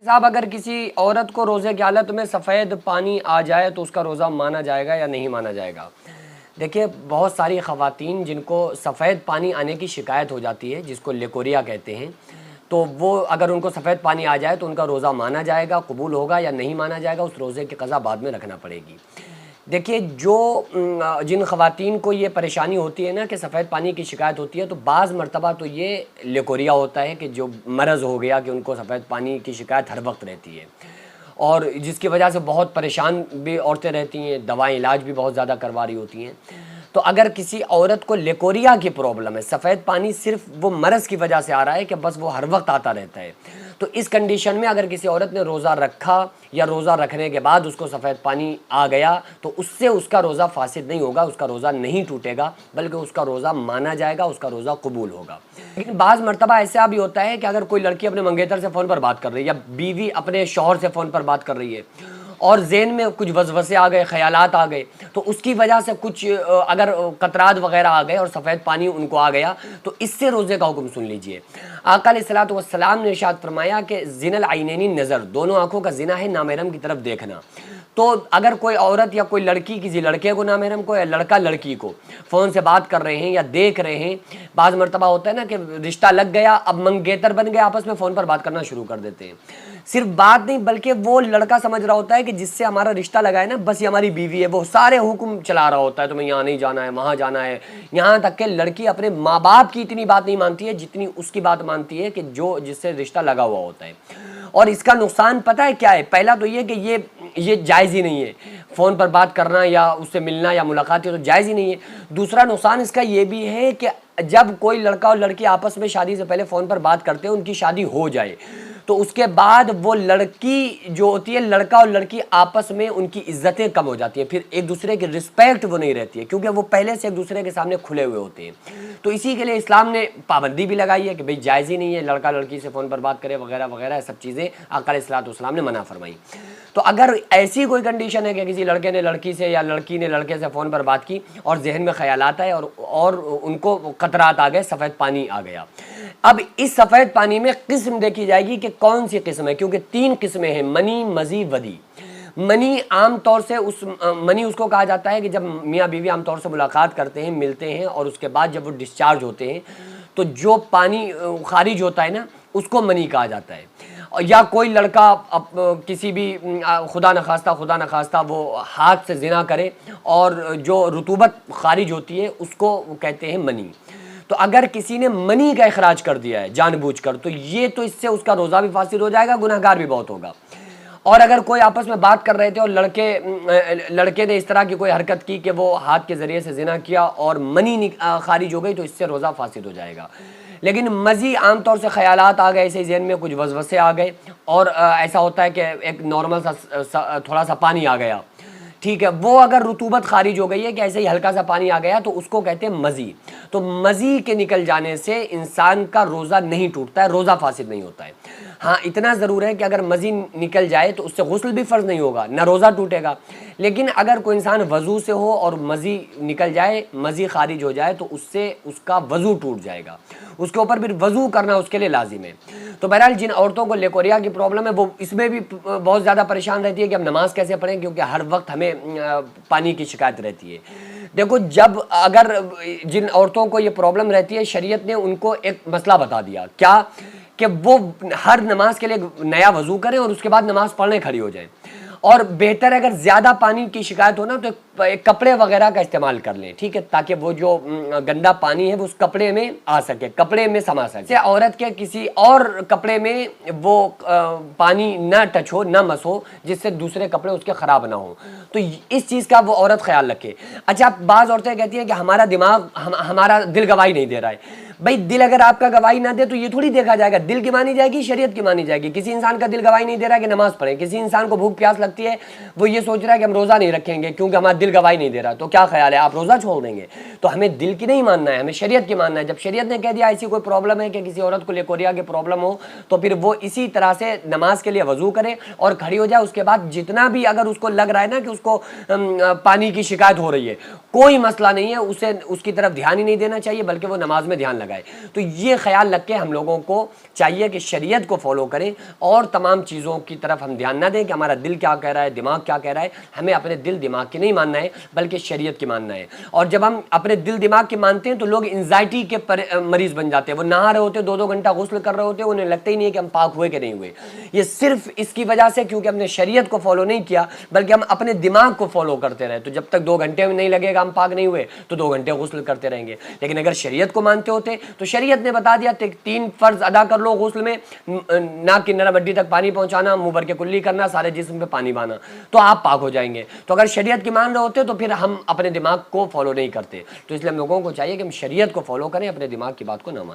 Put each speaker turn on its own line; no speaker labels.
साहब, अगर किसी औरत को रोज़े की हालत में सफ़ेद पानी आ जाए तो उसका रोज़ा माना जाएगा या नहीं माना जाएगा? देखिए, बहुत सारी ख़वातीन जिनको सफ़ेद पानी आने की शिकायत हो जाती है, जिसको लिकोरिया कहते हैं, तो वो अगर उनको सफ़ेद पानी आ जाए तो उनका रोज़ा माना जाएगा, कबूल होगा या नहीं माना जाएगा, उस रोज़े की क़ज़ा बाद में रखना पड़ेगी। देखिए, जिन ख़वातीन को ये परेशानी होती है ना कि सफ़ेद पानी की शिकायत होती है, तो बाज़ मरतबा तो ये लिकोरिया होता है कि जो मरज़ हो गया कि उनको सफ़ेद पानी की शिकायत हर वक्त रहती है, और जिसकी वजह से बहुत परेशान भी औरतें रहती हैं, दवाएँ इलाज भी बहुत ज़्यादा करवा रही होती हैं। तो अगर किसी औरत को लिकोरिया की प्रॉब्लम है, सफ़ेद पानी सिर्फ वो मरज़ की वजह से आ रहा है कि बस वो हर वक्त आता रहता है, तो इस कंडीशन में अगर किसी औरत ने रोज़ा रखा या रोज़ा रखने के बाद उसको सफ़ेद पानी आ गया, तो उससे उसका रोज़ा फासिद नहीं होगा, उसका रोज़ा नहीं टूटेगा, बल्कि उसका रोज़ा माना जाएगा, उसका रोज़ा कबूल होगा। लेकिन बाज़ मरतबा ऐसा भी होता है कि अगर कोई लड़की अपने मंगेतर से फ़ोन पर बात कर रही है या बीवी अपने शौहर से फ़ोन पर बात कर रही है और ज़हन में कुछ वसवसे आ गए, ख़यालात आ गए, तो उसकी वजह से कुछ अगर कतरात वग़ैरह आ गए और सफ़ेद पानी उनको आ गया, तो इससे रोज़े का हुक्म सुन लीजिए। आका अलैहिस्सलातु वस्सलाम ने इरशाद फरमाया कि ज़िनल आइनैनी नज़र, दोनों आँखों का ज़िना है नामहरम की तरफ देखना। तो अगर कोई औरत या कोई लड़की किसी लड़के को नामहरम को या लड़का लड़की को फ़ोन से बात कर रहे हैं या देख रहे हैं, बाज़ मरतबा होता है ना कि रिश्ता लग गया, अब मंगेतर बन गए, आपस में फ़ोन पर बात करना शुरू कर देते हैं। सिर्फ बात नहीं, बल्कि वो लड़का समझ रहा होता है कि जिससे हमारा रिश्ता लगा है ना, बस ये हमारी बीवी है, वो सारे हुक्म चला रहा होता है, तुम्हें यहाँ नहीं जाना है, वहाँ जाना है। यहाँ तक कि लड़की अपने माँ बाप की इतनी बात नहीं मानती है जितनी उसकी बात मानती है कि जो जिससे रिश्ता लगा हुआ होता है। और इसका नुकसान पता है क्या है? पहला तो ये कि ये जायज़ ही नहीं है, फ़ोन पर बात करना या उससे मिलना या मुलाकात, ये तो जायज़ ही नहीं है। दूसरा नुकसान इसका ये भी है कि जब कोई लड़का और लड़की आपस में शादी से पहले फ़ोन पर बात करते हैं, उनकी शादी हो जाए, तो उसके बाद वो लड़की जो होती है, लड़का और लड़की आपस में उनकी इज्जतें कम हो जाती हैं, फिर एक दूसरे की रिस्पेक्ट वो नहीं रहती है, क्योंकि वो पहले से एक दूसरे के सामने खुले हुए होते हैं। तो इसी के लिए इस्लाम ने पाबंदी भी लगाई है कि भाई जायज़ ही नहीं है लड़का लड़की से फ़ोन पर बात करे वगैरह वगैरह, सब चीज़ें आका अलैहिस्सलाम ने मना फरमाई। तो अगर ऐसी कोई कंडीशन है कि किसी लड़के ने लड़की से या लड़की ने लड़के से फ़ोन पर बात की और जहन में ख्यालात आए और उनको कतरात आ गए, सफ़ेद पानी आ गया, अब इस सफ़ेद पानी में किस्म देखी जाएगी कि कौन सी किस्म है, क्योंकि 3 किस्में हैं, मनी, मज़ी, वदी। मनी आम तौर से मनी उसको कहा जाता है कि जब मियाँ बीवी आम तौर से मुलाकात करते हैं, मिलते हैं, और उसके बाद जब वो डिस्चार्ज होते हैं, तो जो पानी खारिज होता है ना, उसको मनी कहा जाता है। या कोई लड़का किसी भी खुदा न खास्ता वो हाथ से ज़िना करे और जो रुतूबत खारिज होती है उसको कहते हैं मनी। तो अगर किसी ने मनी का इखराज कर दिया है जानबूझकर, तो ये तो इससे उसका रोज़ा भी फासिद हो जाएगा, गुनहगार भी बहुत होगा। और अगर कोई आपस में बात कर रहे थे और लड़के ने इस तरह की कोई हरकत की कि वो हाथ के ज़रिए से ज़िना किया और मनी खारिज हो गई, तो इससे रोज़ा फासिद हो जाएगा। लेकिन मज़ी आम तौर से ख़यालात आ गए, ऐसे ज़हन में कुछ वसवसे आ गए, और ऐसा होता है कि एक नॉर्मल सा थोड़ा सा पानी आ गया, ठीक है, वो अगर रुतूबत खारिज हो गई है कि ऐसे ही हल्का सा पानी आ गया, तो उसको कहते हैं मज़ी। तो मज़ी के निकल जाने से इंसान का रोज़ा नहीं टूटता है, रोज़ा फासिद नहीं होता है। हाँ, इतना ज़रूर है कि अगर मज़ी निकल जाए तो उससे गुस्ल भी फ़र्ज़ नहीं होगा, ना रोज़ा टूटेगा। लेकिन अगर कोई इंसान वज़ू से हो और मज़ी निकल जाए, मज़ी खारिज हो जाए, तो उससे उसका वज़ू टूट जाएगा, उसके ऊपर फिर वज़ू करना उसके लिए लाजिम है। तो बहरहाल जिन औरतों को लिकोरिया की प्रॉब्लम है, वो इसमें भी बहुत ज़्यादा परेशान रहती है कि हम नमाज़ कैसे पढ़ें, क्योंकि हर वक्त हमें पानी की शिकायत रहती है। देखो, जब अगर जिन औरतों को ये प्रॉब्लम रहती है, शरीयत ने उनको एक मसला बता दिया, क्या कि वो हर नमाज के लिए नया वज़ू करें और उसके बाद नमाज़ पढ़ने खड़ी हो जाए। और बेहतर अगर ज़्यादा पानी की शिकायत हो ना, तो एक कपड़े वगैरह का इस्तेमाल कर लें, ठीक है, ताकि वो जो गंदा पानी है वो उस कपड़े में आ सके, कपड़े में समा सके। औरत के किसी और कपड़े में वो पानी ना टच हो, ना मस हो, जिससे दूसरे कपड़े उसके ख़राब ना हो। तो इस चीज़ का वो औरत ख्याल रखे। अच्छा, बाज़ औरतें कहती हैं कि हमारा दिमाग हमारा दिल गवाही नहीं दे रहा है। भाई, दिल अगर आपका गवाही ना दे तो ये थोड़ी देखा जाएगा दिल की मानी जाएगी, शरीयत की मानी जाएगी। किसी इंसान का दिल गवाही नहीं दे रहा है कि नमाज़ पढ़ें, किसी इंसान को भूख प्यास लगती है, वो ये सोच रहा है कि हम रोज़ा नहीं रखेंगे क्योंकि हमारा दिल गवाही नहीं दे रहा, तो क्या ख्याल है, आप रोज़ा छोड़ देंगे? तो हमें दिल की नहीं मानना है, हमें शरीयत की मानना है। जब शरीयत ने कह दिया ऐसी कोई प्रॉब्लम है कि किसी औरत को लिकोरिया की प्रॉब्लम हो, तो फिर वो इसी तरह से नमाज के लिए वज़ू करे और खड़ी हो जाए। उसके बाद जितना भी अगर उसको लग रहा है ना कि उसको पानी की शिकायत हो रही है, कोई मसला नहीं है, उसे उसकी तरफ ध्यान ही नहीं देना चाहिए, बल्कि वो नमाज में ध्यान लगाए। लगाए। तो ये ख्याल रख के हम लोगों को चाहिए कि शरीयत को फॉलो करें और तमाम चीज़ों की तरफ हम ध्यान ना दें कि हमारा दिल क्या कह रहा है, दिमाग क्या कह रहा है। हमें अपने दिल दिमाग की नहीं मानना है बल्कि शरीयत की मानना है। और जब हम अपने दिल दिमाग की मानते हैं तो लोग एंजाइटी के मरीज बन जाते हैं। वो नहा रहे होते, 2-2 घंटा गुस्ल कर रहे होते, उन्हें लगता ही नहीं है कि हम पाक हुए कि नहीं हुए। ये सिर्फ इसकी वजह से क्योंकि हमने शरीयत को फॉलो नहीं किया बल्कि हम अपने दिमाग को फॉलो करते रहे। तो जब तक 2 घंटे में नहीं लगेगा हम पाक नहीं हुए तो 2 घंटे गुस्ल करते रहेंगे। लेकिन अगर शरीयत को मानते होते तो शरीयत ने बता दिया 3 फर्ज अदा कर लो गुस्ल में, नाक की नरम हड्डी तक पानी पहुंचाना, मुंह भर के कुल्ली करना, सारे जिस्म पे पानी बहाना, तो आप पाक हो जाएंगे। तो अगर शरीयत की मान रहे होते तो फिर हम अपने दिमाग को फॉलो नहीं करते। तो इसलिए हम लोगों को चाहिए कि हम शरीयत को फॉलो करें, अपने दिमाग की बात को ना मानें।